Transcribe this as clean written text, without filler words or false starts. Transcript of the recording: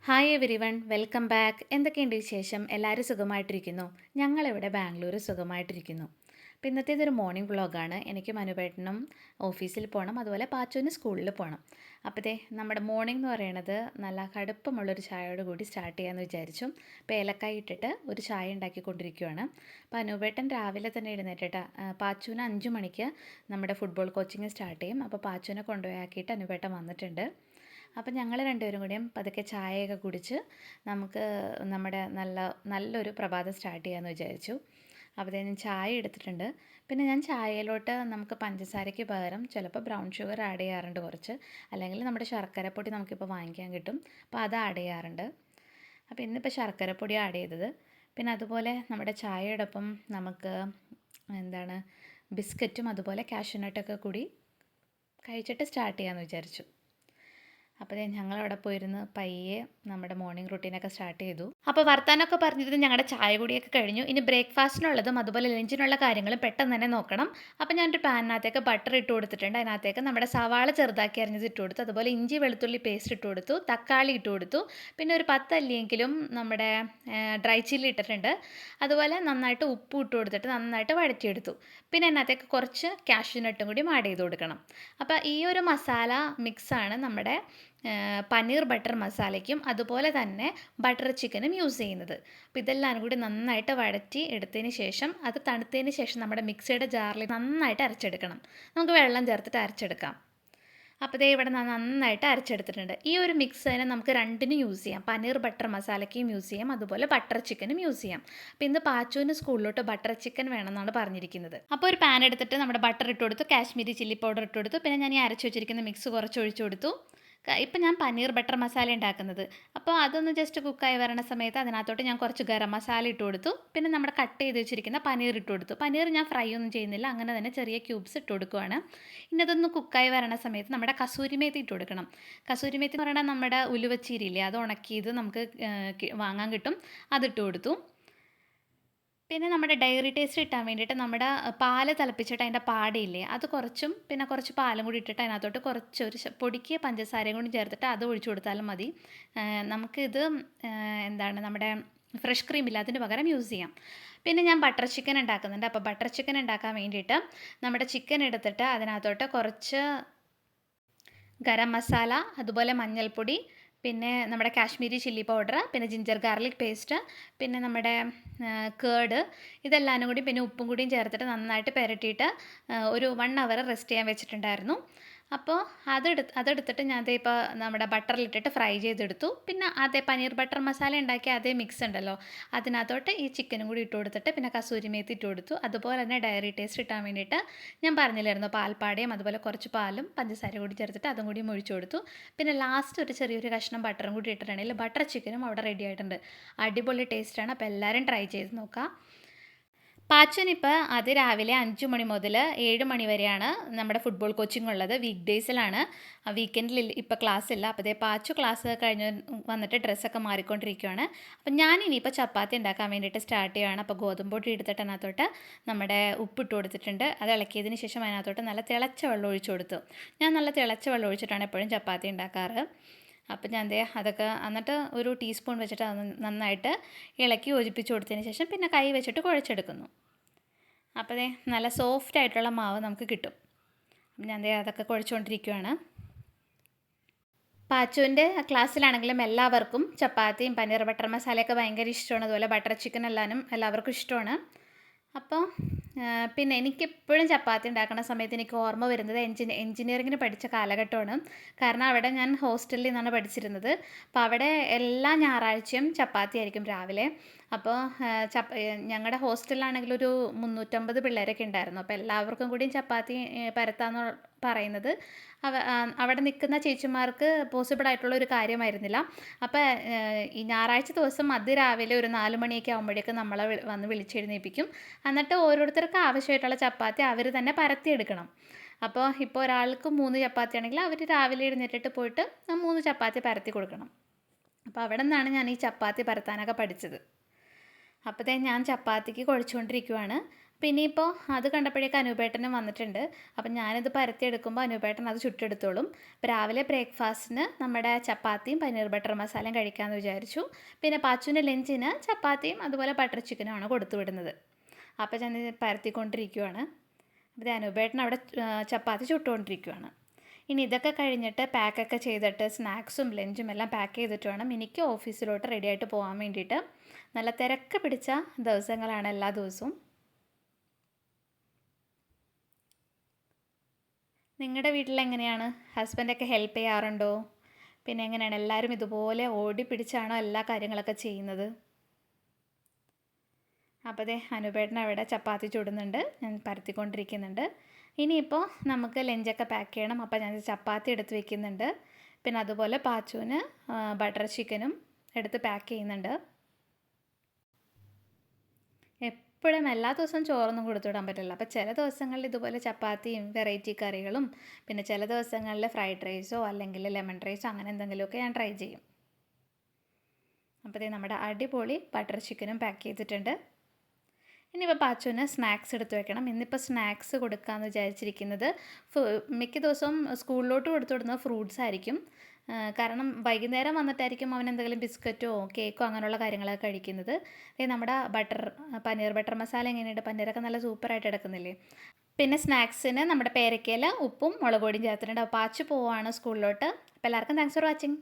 Hi every one, welcome back. എന്തൊക്കെയുണ്ട് വിശേഷം? എല്ലാവരും സുഖമായിട്ടിരിക്കുന്നു. ഞങ്ങളിവിടെ ബാംഗ്ലൂർ സുഖമായിട്ടിരിക്കുന്നു. അപ്പോൾ ഇന്നത്തേതൊരു മോർണിംഗ് വ്ളോഗാണ്. എനിക്ക് മനുപേട്ടനും ഓഫീസിൽ പോകണം, അതുപോലെ പാച്ചുവിന് സ്കൂളിൽ പോകണം. അപ്പോഴത്തെ നമ്മുടെ മോർണിംഗ് എന്ന് പറയുന്നത് നല്ല കടുപ്പമുള്ളൊരു ചായയോട് കൂടി സ്റ്റാർട്ട് ചെയ്യാമെന്ന് വിചാരിച്ചു. അപ്പോൾ ഏലക്കായ ഇട്ടിട്ട് ഒരു ചായ ഉണ്ടാക്കിക്കൊണ്ടിരിക്കുകയാണ്. അപ്പോൾ അനുപേട്ടൻ രാവിലെ തന്നെ എഴുന്നേറ്റിട്ട് പാച്ചുവിന് 5 മണിക്ക് നമ്മുടെ ഫുട്ബോൾ കോച്ചിങ് സ്റ്റാർട്ട് ചെയ്യും. അപ്പോൾ പാച്ചുവിനെ കൊണ്ടുപോയി ആക്കിയിട്ട് അനുപേട്ടൻ വന്നിട്ടുണ്ട്. അപ്പം ഞങ്ങൾ രണ്ടുപേരും കൂടിയും പതുക്കെ ചായയൊക്കെ കുടിച്ച് നമുക്ക് നമ്മുടെ നല്ലൊരു പ്രഭാതം സ്റ്റാർട്ട് ചെയ്യാമെന്ന് വിചാരിച്ചു. അപ്പോഴത്തേനും ചായ എടുത്തിട്ടുണ്ട്. പിന്നെ ഞാൻ ചായയിലോട്ട് നമുക്ക് പഞ്ചസാരയ്ക്ക് പകരം ചിലപ്പോൾ ബ്രൗൺ ഷുഗർ ആഡ് ചെയ്യാറുണ്ട് കുറച്ച്, അല്ലെങ്കിൽ നമ്മുടെ ശർക്കരപ്പൊടി നമുക്കിപ്പോൾ വാങ്ങിക്കാൻ കിട്ടും, അപ്പോൾ അത് ആഡ് ചെയ്യാറുണ്ട്. അപ്പോൾ ഇന്നിപ്പോൾ ശർക്കരപ്പൊടി ആഡ് ചെയ്തത്. പിന്നെ അതുപോലെ നമ്മുടെ ചായയോടൊപ്പം നമുക്ക് ബിസ്ക്കറ്റും അതുപോലെ കാഷ്യൂനട്ടൊക്കെ കൂടി കഴിച്ചിട്ട് സ്റ്റാർട്ട് ചെയ്യാമെന്ന് വിചാരിച്ചു. അപ്പോൾ ഞങ്ങളവിടെ പോയിരുന്ന് പയ്യെ നമ്മുടെ മോർണിംഗ് റുട്ടീനൊക്കെ സ്റ്റാർട്ട് ചെയ്തു. അപ്പോൾ വർത്താനമൊക്കെ പറഞ്ഞിരുന്ന് ഞങ്ങളുടെ ചായ കൂടിയൊക്കെ കഴിഞ്ഞു. ഇനി ബ്രേക്ക്ഫാസ്റ്റിനുള്ളതും അതുപോലെ ലഞ്ചിനുള്ള കാര്യങ്ങളും പെട്ടെന്ന് തന്നെ നോക്കണം. അപ്പോൾ ഞാനൊരു പാനിനകത്തേക്ക് ബട്ടർ ഇട്ട് കൊടുത്തിട്ടുണ്ട്. അതിനകത്തേക്ക് നമ്മുടെ സവാള ചെറുതാക്കി അരിഞ്ഞത് ഇട്ട് കൊടുത്തു, അതുപോലെ ഇഞ്ചി വെളുത്തുള്ളി പേസ്റ്റ് ഇട്ട് കൊടുത്തു, തക്കാളി ഇട്ട് കൊടുത്തു, പിന്നെ ഒരു 10 അല്ലിയെങ്കിലും നമ്മുടെ ഡ്രൈ ചില്ലി ഇട്ടിട്ടുണ്ട്. അതുപോലെ നന്നായിട്ട് ഉപ്പ് ഇട്ട് കൊടുത്തിട്ട് നന്നായിട്ട് വഴറ്റിയെടുത്തു. പിന്നെ അതിനകത്തേക്ക് കുറച്ച് കാഷ്യൂനട്ടും കൂടി ആഡ് ചെയ്ത് കൊടുക്കണം. അപ്പോൾ ഈ ഒരു മസാല മിക്സാണ് നമ്മുടെ പനീർ ബട്ടർ മസാലയ്ക്കും അതുപോലെ തന്നെ ബട്ടർ ചിക്കനും യൂസ് ചെയ്യുന്നത്. അപ്പോൾ ഇതെല്ലാം കൂടി നന്നായിട്ട് വഴറ്റി എടുത്തതിന് ശേഷം അത് തണുത്തതിന് ശേഷം നമ്മുടെ മിക്സിയുടെ ജാറിൽ നന്നായിട്ട് അരച്ചെടുക്കണം. നമുക്ക് വെള്ളം ചേർത്തിട്ട് അരച്ചെടുക്കാം. അപ്പോൾ ദേ ഇവിടെ നന്നായിട്ട് അരച്ചെടുത്തിട്ടുണ്ട്. ഈ ഒരു മിക്സ് തന്നെ നമുക്ക് രണ്ടിനും യൂസ് ചെയ്യാം. പനീർ ബട്ടർ മസാലയ്ക്കും യൂസ് ചെയ്യാം, അതുപോലെ ബട്ടർ ചിക്കനും യൂസ് ചെയ്യാം. അപ്പോൾ ഇന്ന് പാച്ചുവിന് സ്കൂളിലോട്ട് ബട്ടർ ചിക്കൻ വേണമെന്നാണ് പറഞ്ഞിരിക്കുന്നത്. അപ്പോൾ ഒരു പാൻ എടുത്തിട്ട് നമ്മുടെ ബട്ടർ ഇട്ട് കൊടുത്തു, കാശ്മീരി ചില്ലി പൗഡർ ഇട്ട് കൊടുത്തു, പിന്നെ ഞാൻ ഈ അരച്ച് വെച്ചിരിക്കുന്ന മിക്സ് കുറച്ച് ഒഴിച്ചു കൊടുത്തു. ഇപ്പം ഞാൻ പനീർ ബട്ടർ മസാല ഉണ്ടാക്കുന്നത്. അപ്പോൾ അതൊന്ന് ജസ്റ്റ് കുക്കായി വരണ സമയത്ത് അതിനകത്തോട്ട് ഞാൻ കുറച്ച് ഗരം മസാല ഇട്ട് കൊടുത്തു. പിന്നെ നമ്മുടെ കട്ട് ചെയ്ത് വെച്ചിരിക്കുന്ന പനീർ ഇട്ട് കൊടുത്തു. പനീർ ഞാൻ ഫ്രൈ ഒന്നും ചെയ്യുന്നില്ല, അങ്ങനെ തന്നെ ചെറിയ ക്യൂബ്സ് ഇട്ട് കൊടുക്കുകയാണ്. ഇനി അതൊന്ന് കുക്കായി വരണ സമയത്ത് നമ്മുടെ കസൂരി മേത്തി ഇട്ട് കൊടുക്കണം. കസൂരി മേത്തി എന്ന് പറഞ്ഞാൽ നമ്മുടെ ഉലുവച്ചീരിയില്ലേ, അത് ഉണക്കിയത് നമുക്ക് വാങ്ങാൻ കിട്ടും, അതിട്ട് കൊടുത്തു. പിന്നെ നമ്മുടെ ഡയറി ടേസ്റ്റ് കിട്ടാൻ വേണ്ടിയിട്ട് നമ്മുടെ പാല് തിളപ്പിച്ചിട്ട് അതിൻ്റെ പാടയില്ലേ അത് കുറച്ചും പിന്നെ കുറച്ച് പാലും കൂടി ഇട്ടിട്ട് അതിനകത്തോട്ട് കുറച്ചൊരു പൊടിക്ക് പഞ്ചസാരയും കൂടി ചേർത്തിട്ട് അത് ഒഴിച്ചു കൊടുത്താലും മതി. നമുക്കിത് നമ്മുടെ ഫ്രഷ് ക്രീമില്ല, അതിന് പകരം യൂസ് ചെയ്യാം. പിന്നെ ഞാൻ ബട്ടർ ചിക്കൻ ഉണ്ടാക്കുന്നുണ്ട്. അപ്പോൾ ബട്ടർ ചിക്കൻ ഉണ്ടാക്കാൻ വേണ്ടിയിട്ട് നമ്മുടെ ചിക്കൻ എടുത്തിട്ട് അതിനകത്തോട്ട് കുറച്ച് ഗരം മസാല, അതുപോലെ മഞ്ഞൾപ്പൊടി, പിന്നെ നമ്മുടെ കാശ്മീരി ചില്ലി പൗഡർ, പിന്നെ ജിഞ്ചർ ഗാർലിക് പേസ്റ്റ്, പിന്നെ നമ്മുടെ കേർഡ്, ഇതെല്ലാം കൂടി പിന്നെ ഉപ്പും കൂടിയും ചേർത്തിട്ട് നന്നായിട്ട് പുരട്ടിയിട്ട് ഒരു 1 അവർ റെസ്റ്റ് ചെയ്യാൻ വെച്ചിട്ടുണ്ടായിരുന്നു. അപ്പോൾ അതെടുത്തിട്ട് ഞാൻ ഇപ്പോൾ നമ്മുടെ ബട്ടറിലിട്ടിട്ട് ഫ്രൈ ചെയ്തെടുത്തു. പിന്നെ അതേ പനീർ ബട്ടർ മസാല ഉണ്ടാക്കിയ അതേ മിക്സ് ഉണ്ടല്ലോ, അതിനകത്തോട്ട് ഈ ചിക്കനും കൂടി ഇട്ട് കൊടുത്തിട്ട് പിന്നെ കസൂരി മേത്തി ഇട്ട് കൊടുത്തു. അതുപോലെ തന്നെ ഡയറി ടേസ്റ്റ് ഇട്ടാൻ വേണ്ടിയിട്ട് ഞാൻ പറഞ്ഞില്ലായിരുന്നു, പാൽപ്പാടയും അതുപോലെ കുറച്ച് പാലും പഞ്ചസാര കൂടി ചേർത്തിട്ട് അതും കൂടി ഒഴിച്ചു കൊടുത്തു. പിന്നെ ലാസ്റ്റ് ഒരു ചെറിയൊരു കഷ്ണം ബട്ടറും കൂടി ഇട്ടിട്ടുണ്ടെങ്കിൽ ബട്ടർ ചിക്കനും അവിടെ റെഡി ആയിട്ടുണ്ട്. അടിപൊളി ടേസ്റ്റാണ്. അപ്പോൾ എല്ലാവരും ട്രൈ ചെയ്ത് നോക്കാം. പാച്ചുനിപ്പോൾ അതിരാവിലെ 5 മണി മുതൽ 7 മണി വരെയാണ് നമ്മുടെ ഫുട്ബോൾ കോച്ചിങ് ഉള്ളത്. വീക്ക് ഡേയ്സിലാണ്, വീക്കെൻഡിൽ ഇപ്പോൾ ക്ലാസ് ഇല്ല. അപ്പോൾ പാച്ചു ക്ലാസ് കഴിഞ്ഞ് വന്നിട്ട് ഡ്രസ്സൊക്കെ മാറിക്കൊണ്ടിരിക്കുകയാണ്. അപ്പം ഞാനിനിയിപ്പോൾ ചപ്പാത്തി ഉണ്ടാക്കാൻ വേണ്ടിയിട്ട് സ്റ്റാർട്ട് ചെയ്യുകയാണ്. അപ്പോൾ ഗോതമ്പ് പൊടി എടുത്തിട്ട് അതിനകത്തോട്ട് നമ്മുടെ ഉപ്പിട്ട് കൊടുത്തിട്ടുണ്ട്. അത് ഇളക്കിയതിന് ശേഷം അതിനകത്തോട്ട് നല്ല തിളച്ച വെള്ളം ഒഴിച്ചു കൊടുത്തു. ഞാൻ നല്ല തിളച്ച വെള്ളം ഒഴിച്ചിട്ടാണ് എപ്പോഴും ചപ്പാത്തി ഉണ്ടാക്കാറ്. അപ്പം ഞാൻ അതൊക്കെ എന്നിട്ട് ഒരു ടീസ്പൂൺ വെച്ചിട്ട് അത് നന്നായിട്ട് ഇളക്കി യോജിപ്പിച്ച് കൊടുത്തതിന് ശേഷം പിന്നെ കൈ വെച്ചിട്ട് കുഴച്ചെടുക്കുന്നു. അപ്പോൾ നല്ല സോഫ്റ്റ് ആയിട്ടുള്ള മാവ് നമുക്ക് കിട്ടും. ഞാൻ അതൊക്കെ കുഴച്ചുകൊണ്ടിരിക്കുകയാണ്. പാച്ചുവിൻ്റെ ക്ലാസ്സിലാണെങ്കിലും എല്ലാവർക്കും ചപ്പാത്തിയും പനീർ ബട്ടർ മസാലയൊക്കെ ഭയങ്കര ഇഷ്ടമാണ്. അതുപോലെ ബട്ടർ ചിക്കൻ എല്ലാവർക്കും ഇഷ്ടമാണ്. അപ്പോൾ പിന്നെ എനിക്കെപ്പോഴും ചപ്പാത്തി ഉണ്ടാക്കുന്ന സമയത്ത് എനിക്ക് ഓർമ്മ വരുന്നത് എൻജിനീയറിങ്ങിന് പഠിച്ച കാലഘട്ടമാണ്. കാരണം അവിടെ ഞാൻ ഹോസ്റ്റലിൽ നിന്നാണ് പഠിച്ചിരുന്നത്. അപ്പോൾ അവിടെ എല്ലാ ഞായറാഴ്ചയും ചപ്പാത്തി ആയിരിക്കും രാവിലെ. അപ്പോൾ ഞങ്ങളുടെ ഹോസ്റ്റലിലാണെങ്കിൽ ഒരു 350 പിള്ളേരൊക്കെ ഉണ്ടായിരുന്നു. അപ്പോൾ എല്ലാവർക്കും കൂടിയും ചപ്പാത്തി പരത്താന്ന് പറയുന്നത് അവിടെ നിൽക്കുന്ന ചേച്ചിമാർക്ക് പോസിബിൾ ആയിട്ടുള്ള ഒരു കാര്യമായിരുന്നില്ല. അപ്പോൾ ഈ ഞായറാഴ്ച ദിവസം അതിരാവിലെ ഒരു 4 മണിയൊക്കെ ആകുമ്പോഴേക്കും നമ്മളെ വന്ന് വിളിച്ചെഴുന്നേൽപ്പിക്കും. എന്നിട്ട് ഓരോരുത്തർക്ക് ആവശ്യമായിട്ടുള്ള ചപ്പാത്തി അവർ തന്നെ പരത്തിയെടുക്കണം. അപ്പോൾ ഇപ്പോൾ ഒരാൾക്ക് 3 ചപ്പാത്തി ആണെങ്കിൽ അവർ രാവിലെ എഴുന്നേറ്റിട്ട് പോയിട്ട് 3 ചപ്പാത്തി പരത്തി കൊടുക്കണം. അപ്പോൾ അവിടെ നിന്നാണ് ഞാൻ ഈ ചപ്പാത്തി പരത്താനൊക്കെ പഠിച്ചത്. അപ്പോഴത്തേ ഞാൻ ചപ്പാത്തിക്ക് കുഴച്ചുകൊണ്ടിരിക്കുവാണ്. പിന്നെ ഇപ്പോൾ അത് കണ്ടപ്പോഴേക്കും അനൂപേട്ടനും വന്നിട്ടുണ്ട്. അപ്പം ഞാനിത് പരത്തിയെടുക്കുമ്പോൾ അനൂപേട്ടൻ അത് ചുട്ടെടുത്തോളും. അപ്പോൾ രാവിലെ ബ്രേക്ക്ഫാസ്റ്റിന് നമ്മുടെ ചപ്പാത്തിയും പനീർ ബട്ടർ മസാലയും കഴിക്കാമെന്ന് വിചാരിച്ചു. പിന്നെ പാച്ചുവിൻ്റെ ലഞ്ചിന് ചപ്പാത്തിയും അതുപോലെ ബട്ടർ ചിക്കനുമാണ് കൊടുത്തു വിടുന്നത്. അപ്പോൾ ഞാൻ പരത്തിക്കൊണ്ടിരിക്കുവാണ്. അപ്പോൾ അനൂപേട്ടൻ അവിടെ ചപ്പാത്തി ചുട്ടുകൊണ്ടിരിക്കുവാണ്. ഇനി ഇതൊക്കെ കഴിഞ്ഞിട്ട് പാക്കൊക്കെ ചെയ്തിട്ട് സ്നാക്സും ലഞ്ചും എല്ലാം പാക്ക് ചെയ്തിട്ട് വേണം എനിക്ക് ഓഫീസിലോട്ട് റെഡിയായിട്ട് പോകാൻ വേണ്ടിയിട്ട്. നല്ല തിരക്ക് പിടിച്ച ദിവസങ്ങളാണ് എല്ലാ ദിവസവും. നിങ്ങളുടെ വീട്ടിലെങ്ങനെയാണ്? ഹസ്ബൻഡൊക്കെ ഹെൽപ്പ് ചെയ്യാറുണ്ടോ? പിന്നെ എങ്ങനെയാണ്, എല്ലാവരും ഇതുപോലെ ഓടി പിടിച്ചാണോ എല്ലാ കാര്യങ്ങളൊക്കെ ചെയ്യുന്നത്? അപ്പോൾ ദേ അനൂപേട്ടൻ അവിടെ ചപ്പാത്തി ചുടുന്നുണ്ട്, ഞാൻ പരത്തിക്കൊണ്ടിരിക്കുന്നുണ്ട്. ഇനിയിപ്പോൾ നമുക്ക് ലഞ്ചൊക്കെ പാക്ക് ചെയ്യണം. അപ്പോൾ ഞാൻ ചപ്പാത്തി എടുത്ത് വെക്കുന്നുണ്ട്. പിന്നെ അതുപോലെ പാച്ചുവിന് ബട്ടർ ചിക്കനും എടുത്ത് പാക്ക് ചെയ്യുന്നുണ്ട്. എപ്പോഴും എല്ലാ ദിവസവും ചോറൊന്നും കൊടുത്തുവിടാൻ പറ്റില്ല. അപ്പോൾ ചില ദിവസങ്ങളിൽ ഇതുപോലെ ചപ്പാത്തിയും വെറൈറ്റി കറികളും, പിന്നെ ചില ദിവസങ്ങളിൽ ഫ്രൈഡ് റൈസോ അല്ലെങ്കിൽ ലെമൺ റൈസോ അങ്ങനെ എന്തെങ്കിലുമൊക്കെ ഞാൻ ട്രൈ ചെയ്യും. അപ്പോൾ നമ്മുടെ അടിപൊളി ബട്ടർ ചിക്കനും പാക്ക് ചെയ്തിട്ടുണ്ട്. ഇനിയിപ്പോൾ പാച്ചുവിന് സ്നാക്സ് എടുത്ത് വെക്കണം. ഇന്നിപ്പോൾ സ്നാക്സ് കൊടുക്കാമെന്ന് വിചാരിച്ചിരിക്കുന്നത് മിക്ക ദിവസവും സ്കൂളിലോട്ട് കൊടുത്തു വിടുന്നത് ഫ്രൂട്ട്സ് ആയിരിക്കും. കാരണം വൈകുന്നേരം വന്നിട്ടായിരിക്കും അവൻ എന്തെങ്കിലും ബിസ്ക്കറ്റോ കേക്കോ അങ്ങനെയുള്ള കാര്യങ്ങളൊക്കെ കഴിക്കുന്നത്. നമ്മുടെ പനീർ ബട്ടർ മസാല എങ്ങനെയുണ്ട്? പനീറൊക്കെ നല്ല സൂപ്പറായിട്ട് എടുക്കുന്നില്ലേ? പിന്നെ സ്നാക്സിന് നമ്മുടെ പേരക്കയില ഉപ്പും മുളക് പൊടിയും ചേർത്തിട്ടുണ്ട്. അപ്പോൾ പാച്ചു പോവാണ് സ്കൂളിലോട്ട്. അപ്പോൾ എല്ലാവർക്കും താങ്ക്സ് ഫോർ വാച്ചിങ്.